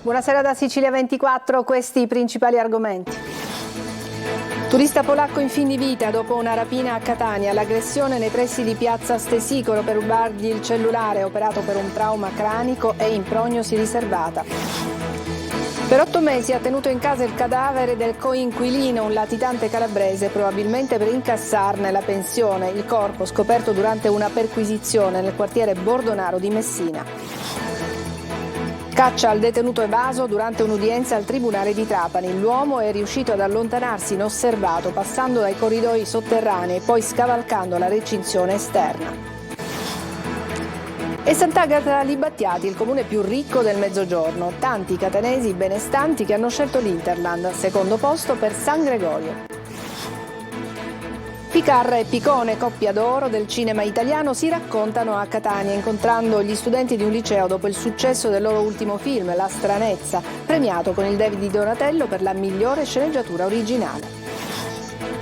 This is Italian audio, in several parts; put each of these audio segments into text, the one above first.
Buonasera da Sicilia 24, questi i principali argomenti. Turista polacco in fin di vita dopo una rapina a Catania, l'aggressione nei pressi di piazza Stesicolo per rubargli il cellulare operato per un trauma cranico e in prognosi riservata. Per 8 mesi ha tenuto in casa il cadavere del coinquilino, un latitante calabrese, probabilmente per incassarne la pensione, il corpo scoperto durante una perquisizione nel quartiere Bordonaro di Messina. Caccia al detenuto evaso durante un'udienza al Tribunale di Trapani. L'uomo è riuscito ad allontanarsi inosservato passando dai corridoi sotterranei e poi scavalcando la recinzione esterna. E Sant'Agata Libattiati, il comune più ricco del Mezzogiorno. Tanti catanesi benestanti che hanno scelto l'Interland, secondo posto per San Gregorio. Ficarra e Picone, coppia d'oro del cinema italiano, si raccontano a Catania incontrando gli studenti di un liceo dopo il successo del loro ultimo film, La Stranezza, premiato con il David di Donatello per la migliore sceneggiatura originale.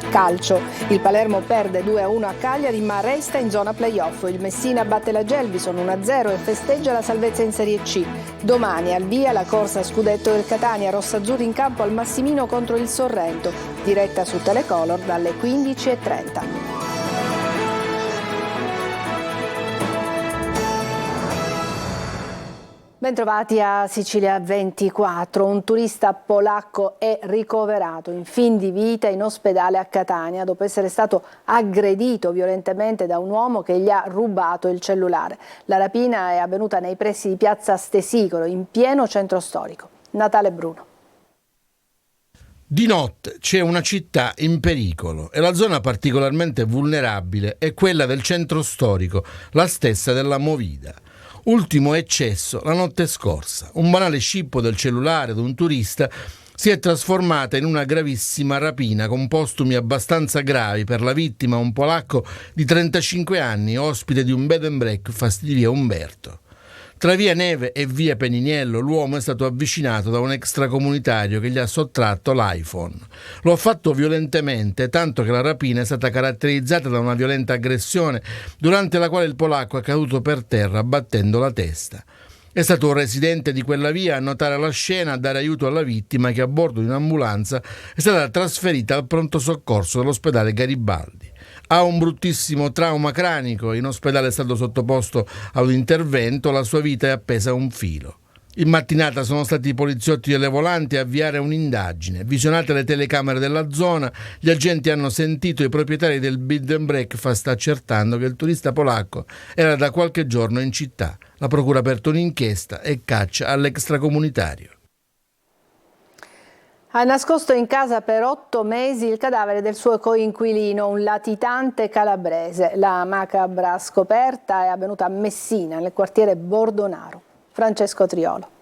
Calcio. Il Palermo perde 2-1 a Cagliari ma resta in zona playoff. Il Messina batte la Gelbison 1-0 e festeggia la salvezza in Serie C. Domani al via la corsa a scudetto del Catania, rossazzurri in campo al Massimino contro il Sorrento, diretta su Telecolor dalle 15:30. Bentrovati a Sicilia 24. Un turista polacco è ricoverato in fin di vita in ospedale a Catania dopo essere stato aggredito violentemente da un uomo che gli ha rubato il cellulare. La rapina è avvenuta nei pressi di piazza Stesicolo, in pieno centro storico. Natale Bruno. Di notte c'è una città in pericolo e la zona particolarmente vulnerabile è quella del centro storico, la stessa della Movida. Ultimo eccesso la notte scorsa. Un banale scippo del cellulare di un turista si è trasformata in una gravissima rapina con postumi abbastanza gravi per la vittima, un polacco di 35 anni, ospite di un bed and breakfast di via Umberto. Tra via Neve e via Peniniello l'uomo è stato avvicinato da un extracomunitario che gli ha sottratto l'iPhone. Lo ha fatto violentemente, tanto che la rapina è stata caratterizzata da una violenta aggressione durante la quale il polacco è caduto per terra battendo la testa. È stato un residente di quella via a notare la scena, a dare aiuto alla vittima che a bordo di un'ambulanza è stata trasferita al pronto soccorso dell'ospedale Garibaldi. Ha un bruttissimo trauma cranico, in ospedale è stato sottoposto a un intervento, la sua vita è appesa a un filo. In mattinata sono stati i poliziotti delle volanti a avviare un'indagine. Visionate le telecamere della zona, gli agenti hanno sentito i proprietari del bed and breakfast accertando che il turista polacco era da qualche giorno in città. La procura ha aperto un'inchiesta e caccia all'extracomunitario. Ha nascosto in casa per 8 mesi il cadavere del suo coinquilino, un latitante calabrese. La macabra scoperta è avvenuta a Messina, nel quartiere Bordonaro. Francesco Triolo.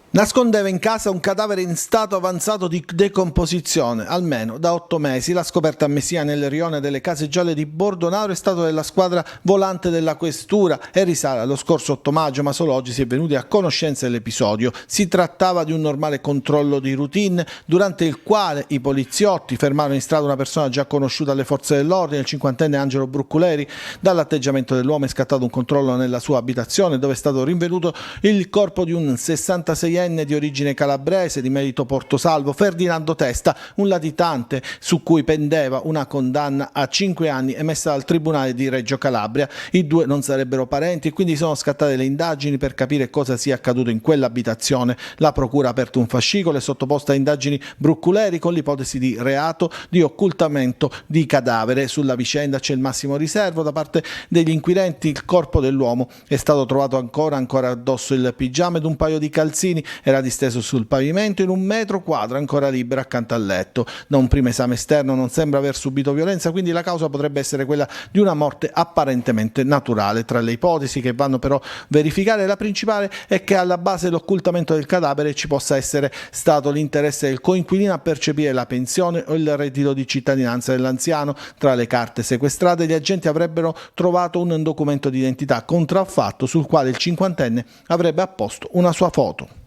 Nascondeva in casa un cadavere in stato avanzato di decomposizione, almeno da 8 mesi. La scoperta a Messina nel rione delle Case Gialle di Bordonaro è stata della squadra volante della questura e risale allo scorso 8 maggio, ma solo oggi si è venuti a conoscenza dell'episodio. Si trattava di un normale controllo di routine durante il quale i poliziotti fermarono in strada una persona già conosciuta alle forze dell'ordine, il 50enne Angelo Brucculeri. Dall'atteggiamento dell'uomo è scattato un controllo nella sua abitazione dove è stato rinvenuto il corpo di un 66enne di origine calabrese di merito Portosalvo, Ferdinando Testa, un latitante su cui pendeva una condanna a 5 anni emessa dal Tribunale di Reggio Calabria. I due non sarebbero parenti e quindi sono scattate le indagini per capire cosa sia accaduto in quell'abitazione. La procura ha aperto un fascicolo e sottoposta a indagini Brucculeri con l'ipotesi di reato di occultamento di cadavere. Sulla vicenda c'è il massimo riservo da parte degli inquirenti. Il corpo dell'uomo è stato trovato ancora addosso il pigiama ed un paio di calzini. Era disteso sul pavimento in 1 metro quadro, ancora libero accanto al letto. Da un primo esame esterno non sembra aver subito violenza, quindi la causa potrebbe essere quella di una morte apparentemente naturale. Tra le ipotesi che vanno però verificare, la principale è che alla base dell'occultamento del cadavere ci possa essere stato l'interesse del coinquilino a percepire la pensione o il reddito di cittadinanza dell'anziano. Tra le carte sequestrate gli agenti avrebbero trovato un documento di identità contraffatto sul quale il 50enne avrebbe apposto una sua foto.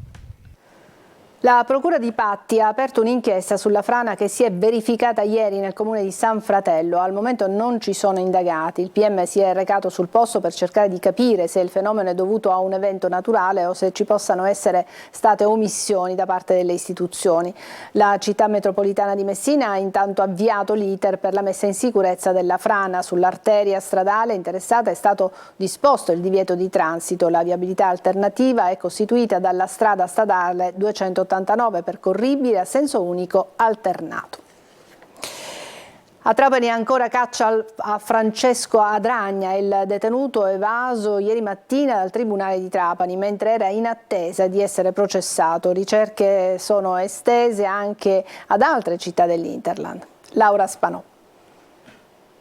La Procura di Patti ha aperto un'inchiesta sulla frana che si è verificata ieri nel comune di San Fratello. Al momento non ci sono indagati. Il PM si è recato sul posto per cercare di capire se il fenomeno è dovuto a un evento naturale o se ci possano essere state omissioni da parte delle istituzioni. La città metropolitana di Messina ha intanto avviato l'iter per la messa in sicurezza della frana. Sull'arteria stradale interessata è stato disposto il divieto di transito. La viabilità alternativa è costituita dalla strada stradale 289 percorribile a senso unico alternato. A Trapani ancora caccia a Francesco Adragna, il detenuto evaso ieri mattina dal Tribunale di Trapani mentre era in attesa di essere processato. Ricerche sono estese anche ad altre città dell'Interland. Laura Spanò.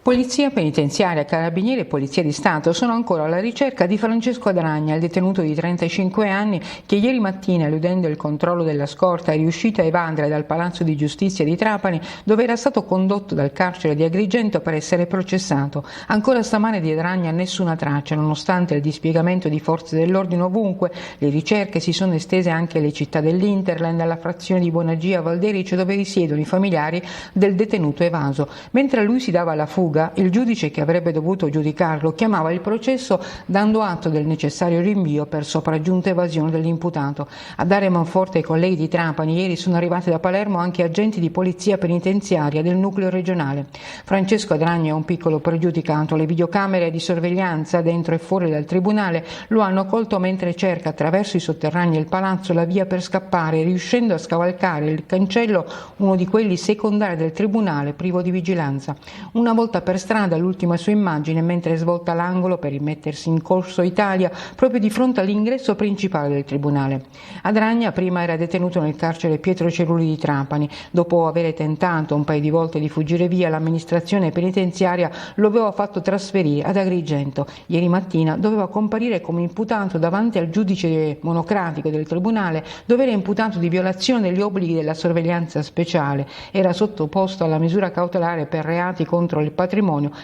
Polizia penitenziaria, Carabinieri e Polizia di Stato sono ancora alla ricerca di Francesco Adragna, il detenuto di 35 anni che ieri mattina, eludendo il controllo della scorta, è riuscito a evadere dal Palazzo di Giustizia di Trapani, dove era stato condotto dal carcere di Agrigento per essere processato. Ancora stamane di Adragna nessuna traccia, nonostante il dispiegamento di forze dell'ordine ovunque. Le ricerche si sono estese anche alle città dell'Interland, alla frazione di Bonagia Valderice, dove risiedono i familiari del detenuto evaso. Mentre lui si dava alla fuga, il giudice che avrebbe dovuto giudicarlo chiamava il processo dando atto del necessario rinvio per sopraggiunta evasione dell'imputato. A dare manforte ai colleghi di Trapani ieri sono arrivati da Palermo anche agenti di polizia penitenziaria del nucleo regionale. Francesco Adragna è un piccolo pregiudicato. Le videocamere di sorveglianza dentro e fuori dal tribunale lo hanno colto mentre cerca attraverso i sotterranei del palazzo la via per scappare, riuscendo a scavalcare il cancello, uno di quelli secondari del tribunale privo di vigilanza. Una volta per strada l'ultima sua immagine mentre svolta l'angolo per rimettersi in Corso Italia proprio di fronte all'ingresso principale del tribunale. Adragna prima era detenuto nel carcere Pietro Cerulli di Trapani. Dopo aver tentato un paio di volte di fuggire via, l'amministrazione penitenziaria lo aveva fatto trasferire ad Agrigento. Ieri mattina doveva comparire come imputato davanti al giudice monocratico del tribunale, dove era imputato di violazione degli obblighi della sorveglianza speciale. Era sottoposto alla misura cautelare per reati contro il patrimonio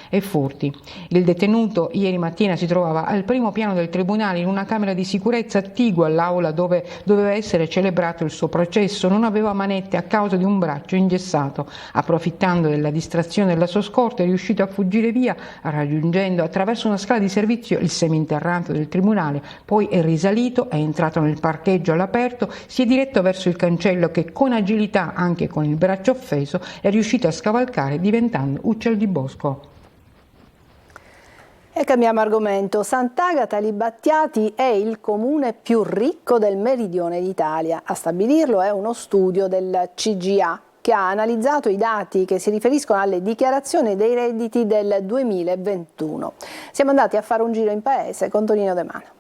e furti. Il detenuto ieri mattina si trovava al primo piano del tribunale in una camera di sicurezza attigua all'aula dove doveva essere celebrato il suo processo. Non aveva manette a causa di un braccio ingessato. Approfittando della distrazione della sua scorta è riuscito a fuggire via, raggiungendo attraverso una scala di servizio il seminterrato del tribunale. Poi è risalito, è entrato nel parcheggio all'aperto, si è diretto verso il cancello che con agilità, anche con il braccio offeso, è riuscito a scavalcare diventando uccel di bosco. E cambiamo argomento. Sant'Agata Libattiati è il comune più ricco del meridione d'Italia. A stabilirlo è uno studio del CGA che ha analizzato i dati che si riferiscono alle dichiarazioni dei redditi del 2021. Siamo andati a fare un giro in paese con Tonino De Mano.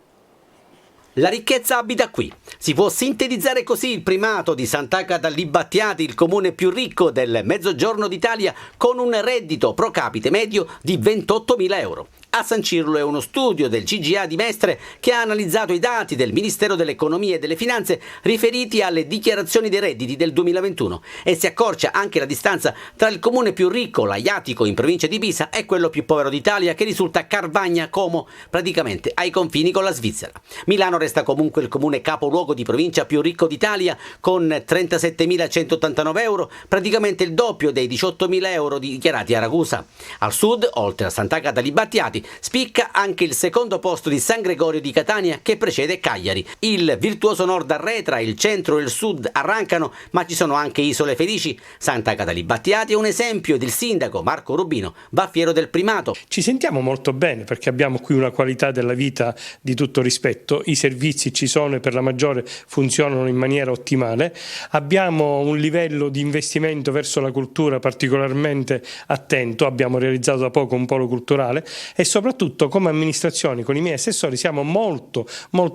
La ricchezza abita qui. Si può sintetizzare così il primato di Sant'Agata Libattiati, il comune più ricco del Mezzogiorno d'Italia, con un reddito pro capite medio di 28.000 euro. A sancirlo è uno studio del CGA di Mestre che ha analizzato i dati del Ministero dell'Economia e delle Finanze riferiti alle dichiarazioni dei redditi del 2021 e si accorcia anche la distanza tra il comune più ricco, l'Aiatico in provincia di Pisa, e quello più povero d'Italia che risulta Carvagna Como, praticamente ai confini con la Svizzera. Milano resta comunque il comune capoluogo di provincia più ricco d'Italia con 37.189 euro, praticamente il doppio dei 18.000 euro dichiarati a Ragusa. Al sud, oltre a Sant'Agata Libattiati, spicca anche il secondo posto di San Gregorio di Catania che precede Cagliari. Il virtuoso nord arretra, il centro e il sud arrancano, ma ci sono anche isole felici. Sant'Agata Libattiati è un esempio ed il sindaco Marco Rubino va fiero del primato. Ci sentiamo molto bene perché abbiamo qui una qualità della vita di tutto rispetto, i servizi ci sono e per la maggiore funzionano in maniera ottimale, abbiamo un livello di investimento verso la cultura particolarmente attento, abbiamo realizzato da poco un polo culturale e soprattutto come amministrazioni con i miei assessori siamo molto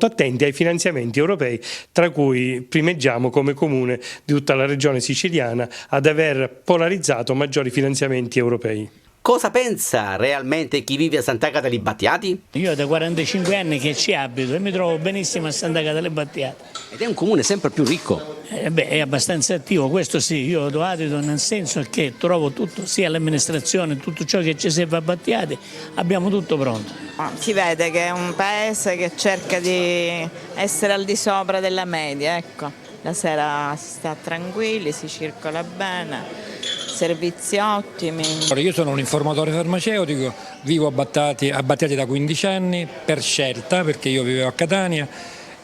attenti ai finanziamenti europei, tra cui primeggiamo come comune di tutta la regione siciliana ad aver polarizzato maggiori finanziamenti europei. Cosa pensa realmente chi vive a Sant'Agata Libattiati? Io da 45 anni che ci abito e mi trovo benissimo a Sant'Agata Libattiati. Ed è un comune sempre più ricco. È abbastanza attivo, questo sì, io lo abito nel senso che trovo tutto, sia l'amministrazione, tutto ciò che ci serve a Battiati, abbiamo tutto pronto. Si vede che è un paese che cerca di essere al di sopra della media, ecco. la sera si sta tranquilli, si circola bene, servizi ottimi. Io sono un informatore farmaceutico, vivo a Battiati da 15 anni per scelta, perché io vivevo a Catania.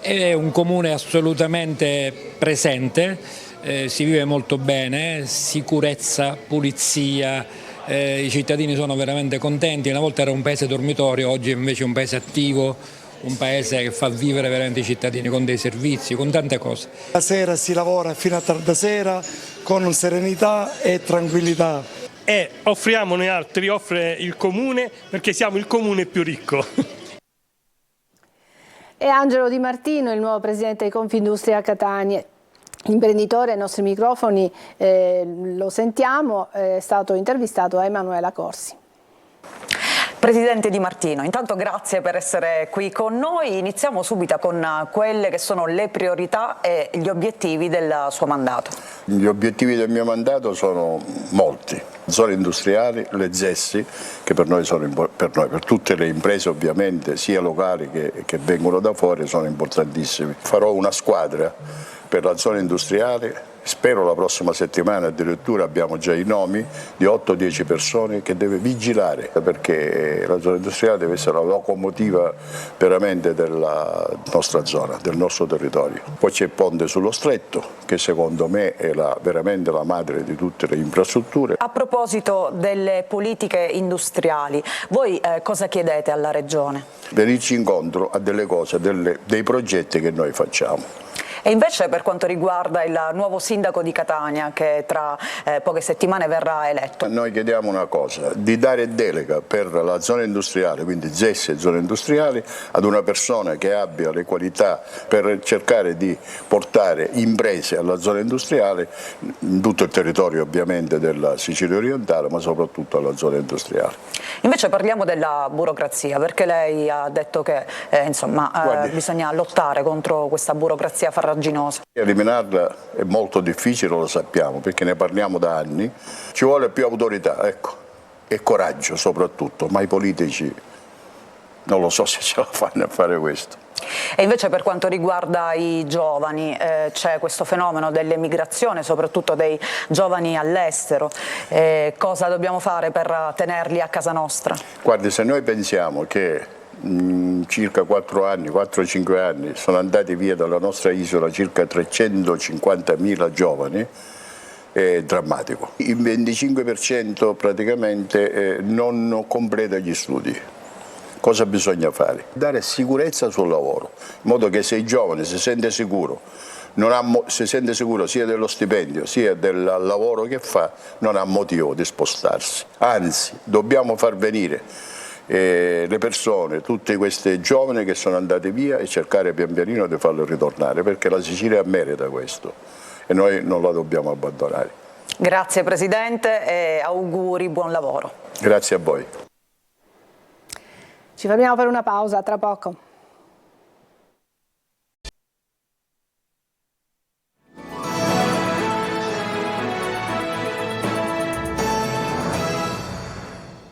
È un comune assolutamente presente, si vive molto bene, sicurezza, pulizia, i cittadini sono veramente contenti. Una volta era un paese dormitorio, oggi è invece un paese attivo, un paese che fa vivere veramente i cittadini con dei servizi, con tante cose. La sera si lavora fino a tarda sera con serenità e tranquillità. E offriamo noi altri, offre il comune, perché siamo il comune più ricco. E Angelo Di Martino, il nuovo presidente di Confindustria Catania. L'imprenditore ai nostri microfoni, lo sentiamo, è stato intervistato da Emanuela Corsi. Presidente Di Martino, intanto grazie per essere qui con noi. Iniziamo subito con quelle che sono le priorità e gli obiettivi del suo mandato. Gli obiettivi del mio mandato sono molti. Zone industriali, le ZES, che per noi per tutte le imprese ovviamente, sia locali che vengono da fuori, sono importantissimi. Farò una squadra per la zona industriale. Spero la prossima settimana, addirittura abbiamo già i nomi di 8-10 persone che deve vigilare, perché la zona industriale deve essere la locomotiva veramente della nostra zona, del nostro territorio. Poi c'è il ponte sullo Stretto, che secondo me è veramente la madre di tutte le infrastrutture. A proposito delle politiche industriali, voi cosa chiedete alla Regione? Venirci incontro a delle cose, dei progetti che noi facciamo. E invece per quanto riguarda il nuovo sindaco di Catania, che tra poche settimane verrà eletto? Noi chiediamo una cosa, di dare delega per la zona industriale, quindi ZES e zone industriali, ad una persona che abbia le qualità per cercare di portare imprese alla zona industriale, in tutto il territorio ovviamente della Sicilia orientale, ma soprattutto alla zona industriale. Invece parliamo della burocrazia, perché lei ha detto che bisogna lottare contro questa burocrazia farraginosa. Eliminarla è molto difficile, lo sappiamo, perché ne parliamo da anni. Ci vuole più autorità, ecco, e coraggio soprattutto, ma i politici non lo so se ce la fanno a fare questo. E invece per quanto riguarda i giovani, c'è questo fenomeno dell'emigrazione, soprattutto dei giovani all'estero. Cosa dobbiamo fare per tenerli a casa nostra? Guardi, se noi pensiamo che circa 4-5 anni sono andati via dalla nostra isola circa 350.000 giovani, è drammatico. Il 25% praticamente non completa gli studi. Cosa bisogna fare? Dare sicurezza sul lavoro, in modo che se il giovane si sente sicuro, si sente sicuro sia dello stipendio sia del lavoro che fa, non ha motivo di spostarsi. Anzi, dobbiamo far venire le persone, tutte queste giovani che sono andate via, e cercare pian pianino di farle ritornare, perché la Sicilia merita questo e noi non la dobbiamo abbandonare. Grazie Presidente e auguri, buon lavoro. Grazie a voi. Ci fermiamo per una pausa, tra poco.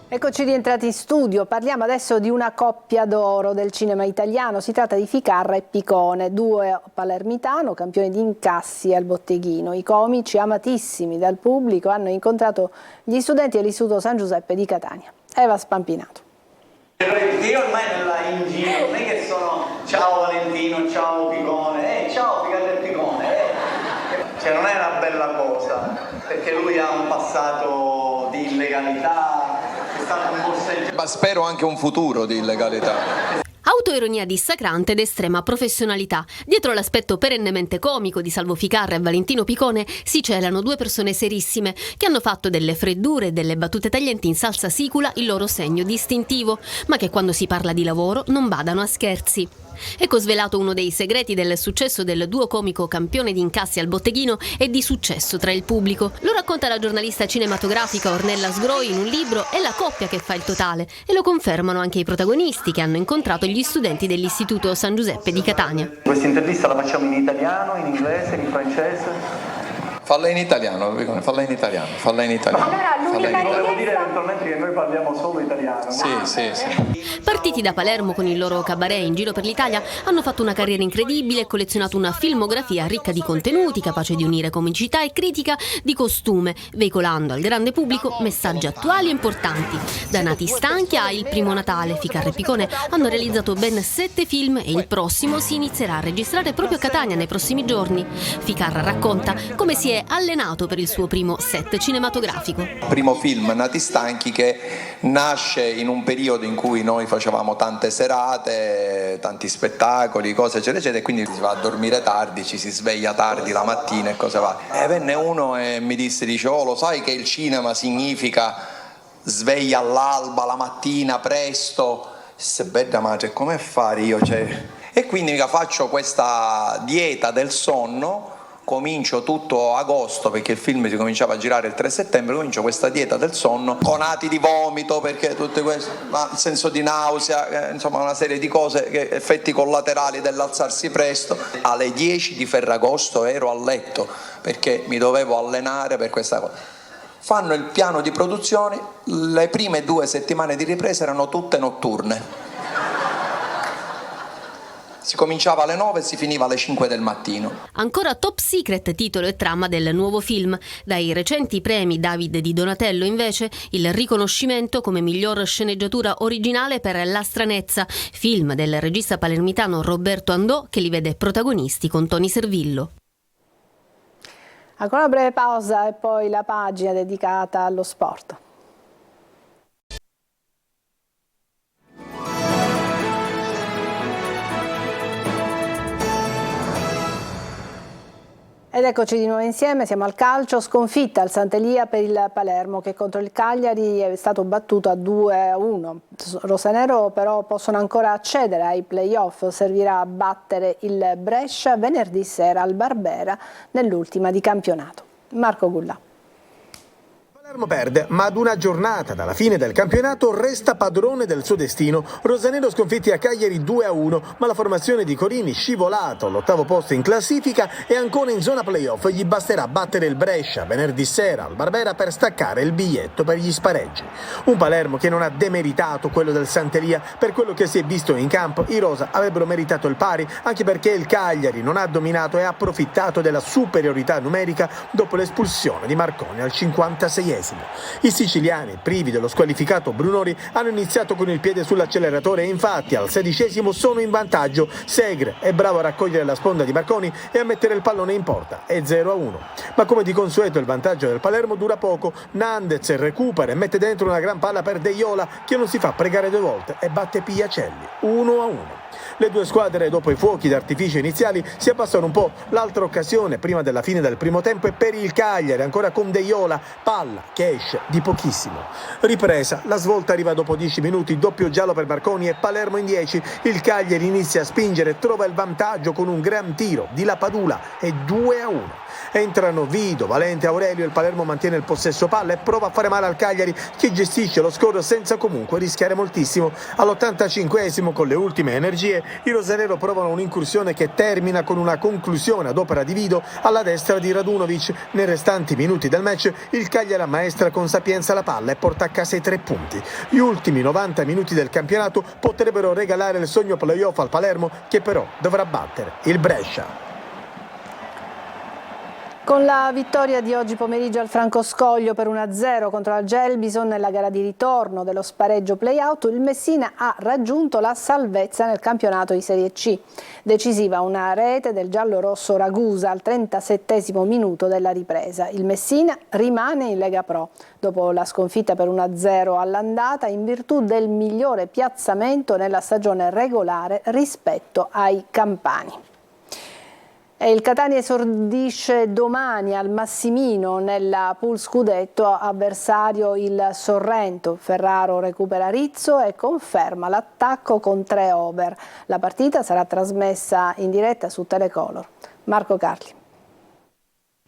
Eccoci rientrati in studio, parliamo adesso di una coppia d'oro del cinema italiano, si tratta di Ficarra e Picone, duo palermitano, campioni di incassi al botteghino. I comici amatissimi dal pubblico hanno incontrato gli studenti dell'Istituto San Giuseppe di Catania. Eva Spampinato. Io ormai in giro non è che sono ciao Valentino, ciao Picone, ciao Ficarra e Picone, Cioè non è una bella cosa, perché lui ha un passato di illegalità, ma spero anche un futuro di illegalità. Autoironia dissacrante ed estrema professionalità. Dietro l'aspetto perennemente comico di Salvo Ficarra e Valentino Picone si celano due persone serissime che hanno fatto delle freddure e delle battute taglienti in salsa sicula il loro segno distintivo, ma che quando si parla di lavoro non badano a scherzi. Ecco svelato uno dei segreti del successo del duo comico campione di incassi al botteghino e di successo tra il pubblico. Lo racconta la giornalista cinematografica Ornella Sgroi in un libro È la coppia che fa il totale, e lo confermano anche i protagonisti che hanno incontrato gli studenti dell'Istituto San Giuseppe di Catania. Questa intervista la facciamo in italiano, in inglese, in francese? Falla in italiano, falla in italiano. Allora, volevo dire eventualmente che noi parliamo solo italiano. Sì. Partiti da Palermo con il loro cabaret in giro per l'Italia, hanno fatto una carriera incredibile e collezionato una filmografia ricca di contenuti, capace di unire comicità e critica di costume, veicolando al grande pubblico messaggi attuali e importanti. Da Nati stanchi a Il primo Natale, Ficarra e Picone hanno realizzato ben 7 film e il prossimo si inizierà a registrare proprio a Catania nei prossimi giorni. Ficarra racconta come si è allenato per il suo primo set cinematografico. Primo film, Nati stanchi, che nasce in un periodo in cui noi facevamo tante serate, tanti spettacoli, cose eccetera, e quindi si va a dormire tardi, ci si sveglia tardi la mattina e cose varie. E venne uno e mi dice, oh, lo sai che il cinema significa sveglia all'alba, la mattina, presto? Se bella madre, come fare io? E quindi faccio questa dieta del sonno. Comincio tutto agosto, perché il film si cominciava a girare il 3 settembre, comincio questa dieta del sonno, con ati di vomito, perché tutte queste, il senso di nausea, insomma una serie di cose, effetti collaterali dell'alzarsi presto. Alle 10 di Ferragosto ero a letto, perché mi dovevo allenare per questa cosa. Fanno il piano di produzione, le prime 2 settimane di ripresa erano tutte notturne. Si cominciava alle 9 e si finiva alle 5 del mattino. Ancora top secret titolo e trama del nuovo film. Dai recenti premi David di Donatello, invece, il riconoscimento come miglior sceneggiatura originale per La stranezza, film del regista palermitano Roberto Andò, che li vede protagonisti con Toni Servillo. Ancora una breve pausa e poi la pagina dedicata allo sport. Ed eccoci di nuovo insieme, siamo al calcio, sconfitta al Sant'Elia per il Palermo che contro il Cagliari è stato battuto a 2-1. Rosanero però possono ancora accedere ai play-off, servirà a battere il Brescia venerdì sera al Barbera nell'ultima di campionato. Marco Gullà. Palermo perde, ma ad una giornata dalla fine del campionato resta padrone del suo destino. Rosanero sconfitti a Cagliari 2-1, ma la formazione di Corini, scivolato all'8° posto in classifica e ancora in zona playoff, gli basterà battere il Brescia venerdì sera al Barbera per staccare il biglietto per gli spareggi. Un Palermo che non ha demeritato quello del Sant'Elia. Per quello che si è visto in campo, i rosa avrebbero meritato il pari, anche perché il Cagliari non ha dominato e ha approfittato della superiorità numerica dopo l'espulsione di Marconi al 56esimo. I siciliani, privi dello squalificato Brunori, hanno iniziato con il piede sull'acceleratore e infatti al 16esimo sono in vantaggio. Segre è bravo a raccogliere la sponda di Marconi e a mettere il pallone in porta. È 0-1. Ma come di consueto il vantaggio del Palermo dura poco. Nandez recupera e mette dentro una gran palla per Deiola, che non si fa pregare 2 volte e batte Piacelli. 1-1. Le due squadre, dopo i fuochi d'artificio iniziali, si abbassano un po'. L'altra occasione prima della fine del primo tempo è per il Cagliari, ancora con Deiola, palla che esce di pochissimo. Ripresa, la svolta arriva dopo 10 minuti, doppio giallo per Marconi e Palermo in 10. Il Cagliari inizia a spingere, trova il vantaggio con un gran tiro di Lapadula e 2-1. Entrano Vido, Valente, Aurelio, il Palermo mantiene il possesso palla e prova a fare male al Cagliari, che gestisce lo scoro senza comunque rischiare moltissimo. All'85esimo, con le ultime energie, i rosanero provano un'incursione che termina con una conclusione ad opera di Vido alla destra di Radunovic. Nei restanti minuti del match il Cagliari ammaestra con sapienza la palla e porta a casa i 3 punti. Gli ultimi 90 minuti del campionato potrebbero regalare il sogno playoff al Palermo, che però dovrà battere il Brescia. Con la vittoria di oggi pomeriggio al Francoscoglio per 1-0 contro la Gelbison nella gara di ritorno dello spareggio play-out, il Messina ha raggiunto la salvezza nel campionato di Serie C. Decisiva una rete del giallo-rosso Ragusa al 37esimo minuto della ripresa. Il Messina rimane in Lega Pro dopo la sconfitta per 1-0 all'andata in virtù del migliore piazzamento nella stagione regolare rispetto ai campani. E il Catania esordisce domani al Massimino nella pool scudetto, avversario il Sorrento. Ferraro recupera Rizzo e conferma l'attacco con 3 over. La partita sarà trasmessa in diretta su Telecolor. Marco Carli.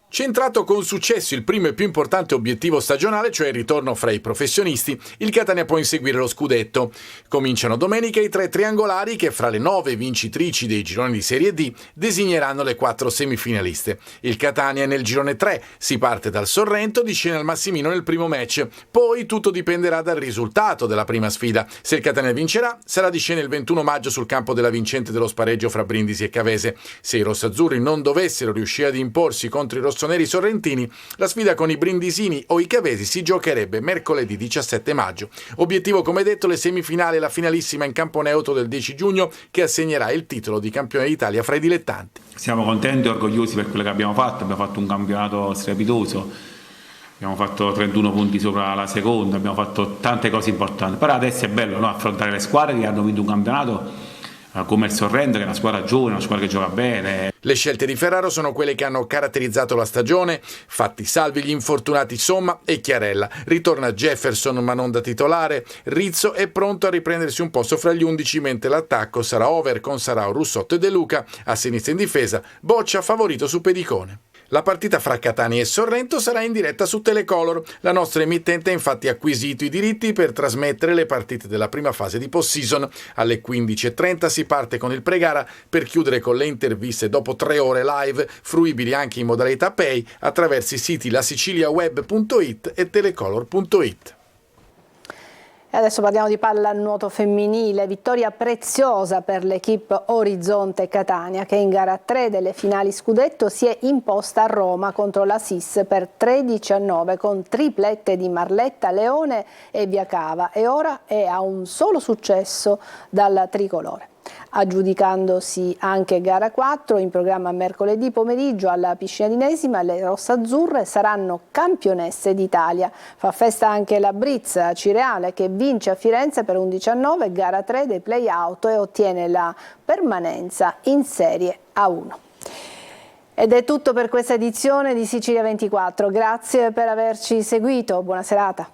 Centrato con successo il primo e più importante obiettivo stagionale, cioè il ritorno fra i professionisti, il Catania può inseguire lo scudetto. Cominciano domenica i 3 triangolari che fra le 9 vincitrici dei gironi di Serie D designeranno le 4 semifinaliste. Il Catania è nel girone 3, si parte dal Sorrento, di scena al Massimino nel primo match, poi tutto dipenderà dal risultato della prima sfida. Se il Catania vincerà, sarà di scena il 21 maggio sul campo della vincente dello spareggio fra Brindisi e Cavese. Se i rossazzurri non dovessero riuscire ad imporsi contro i rossoneri sorrentini, la sfida con i brindisini o i cavesi si giocherebbe mercoledì 17 maggio. Obiettivo, come detto, le semifinali e la finalissima in campo neutro del 10 giugno che assegnerà il titolo di campione d'Italia fra i dilettanti. Siamo contenti e orgogliosi per quello che abbiamo fatto un campionato strepitoso, abbiamo fatto 31 punti sopra la seconda, abbiamo fatto tante cose importanti, però adesso è bello, no? Affrontare le squadre che hanno vinto un campionato come il Sorrento, che è una squadra giovane, una squadra che gioca bene. Le scelte di Ferraro sono quelle che hanno caratterizzato la stagione, fatti salvi gli infortunati Somma e Chiarella. Ritorna Jefferson ma non da titolare, Rizzo è pronto a riprendersi un posto fra gli 11, mentre l'attacco sarà over con Sarao, Russotto e De Luca, a sinistra in difesa Boccia favorito su Pedicone. La partita fra Catania e Sorrento sarà in diretta su Telecolor. La nostra emittente ha infatti acquisito i diritti per trasmettere le partite della prima fase di post-season. Alle 15:30 si parte con il pre-gara per chiudere con le interviste dopo 3 ore live, fruibili anche in modalità pay attraverso i siti lasiciliaweb.it e telecolor.it. E adesso parliamo di pallanuoto femminile, vittoria preziosa per l'equipe Orizzonte Catania che in gara 3 delle finali scudetto si è imposta a Roma contro la SIS per 13-9 con triplette di Marletta, Leone e Viacava e ora è a un solo successo dal tricolore. Aggiudicandosi anche gara 4 in programma mercoledì pomeriggio alla Piscina di Nesima, le rossazzurre saranno campionesse d'Italia. Fa festa anche la Brizza Cireale che vince a Firenze per 11-9 gara 3 dei play-out e ottiene la permanenza in Serie A1. Ed è tutto per questa edizione di Sicilia 24. Grazie per averci seguito. Buona serata.